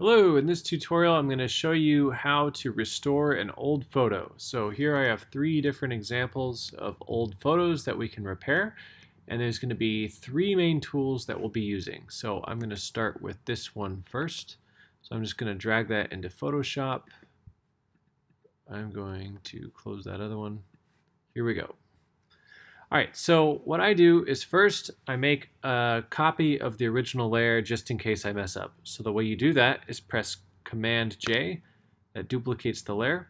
Hello, in this tutorial I'm going to show you how to restore an old photo. So here I have three different examples of old photos that we can repair, and there's going to be three main tools that we'll be using. So I'm going to start with this one first. So I'm just going to drag that into Photoshop. I'm going to close that other one. Here we go. Alright, so what I do is first I make a copy of the original layer just in case I mess up. So the way you do that is press Command J, that duplicates the layer,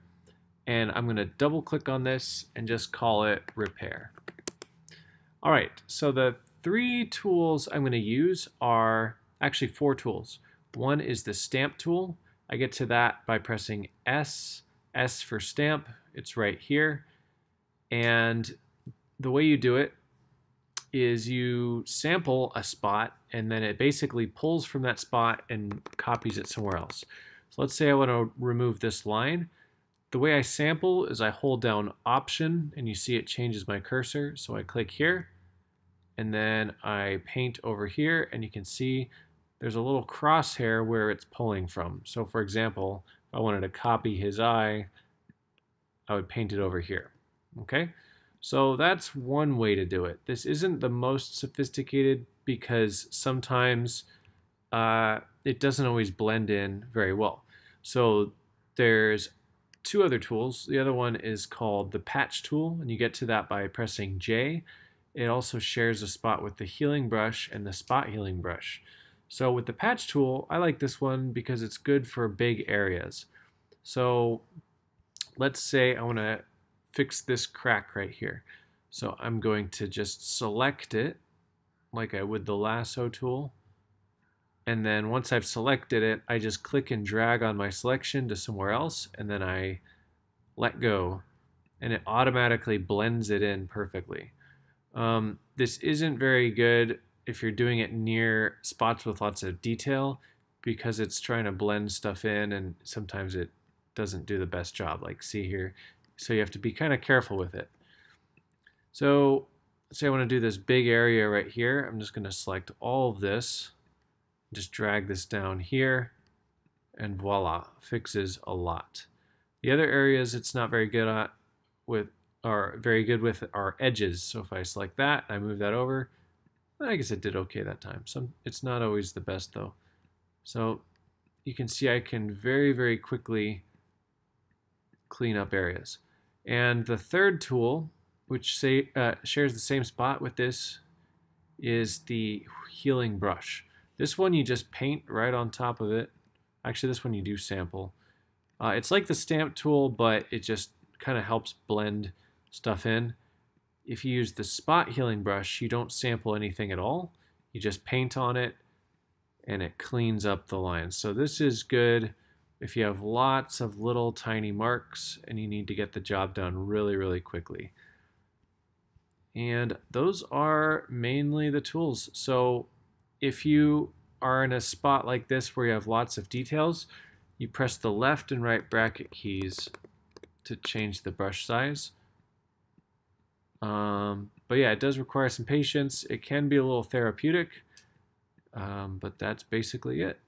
and I'm going to double click on this and just call it Repair. Alright, so the three tools I'm going to use are actually four tools. One is the Stamp tool. I get to that by pressing S for Stamp. It's right here. And the way you do it is you sample a spot and then it basically pulls from that spot and copies it somewhere else. So let's say I want to remove this line. The way I sample is I hold down Option and you see it changes my cursor. So I click here and then I paint over here and you can see there's a little crosshair where it's pulling from. So for example, if I wanted to copy his eye, I would paint it over here. Okay? So that's one way to do it. This isn't the most sophisticated because sometimes it doesn't always blend in very well. So there's two other tools. The other one is called the Patch tool, and you get to that by pressing J. It also shares a spot with the healing brush and the spot healing brush. So with the Patch tool, I like this one because it's good for big areas. So let's say I want to fix this crack right here. So I'm going to just select it like I would the lasso tool. And then once I've selected it, I just click and drag on my selection to somewhere else, and then I let go, and it automatically blends it in perfectly. This isn't very good if you're doing it near spots with lots of detail because it's trying to blend stuff in and sometimes it doesn't do the best job, like see here. So you have to be kind of careful with it. So let's say I want to do this big area right here. I'm just going to select all of this, just drag this down here, and voila, fixes a lot. The other areas it's not very good at are edges. So if I select that, I move that over. I guess it did okay that time. It's not always the best though. So you can see I can very, very quickly clean up areas. And the third tool, which shares the same spot with this, is the healing brush. This one you just paint right on top of it. Actually, this one you do sample. It's like the stamp tool, but it just kind of helps blend stuff in. If you use the spot healing brush, you don't sample anything at all. You just paint on it, and it cleans up the lines. So this is good if you have lots of little tiny marks and you need to get the job done really, really quickly. And those are mainly the tools. So if you are in a spot like this where you have lots of details, you press the left and right bracket keys to change the brush size. But yeah, it does require some patience. It can be a little therapeutic, but that's basically it.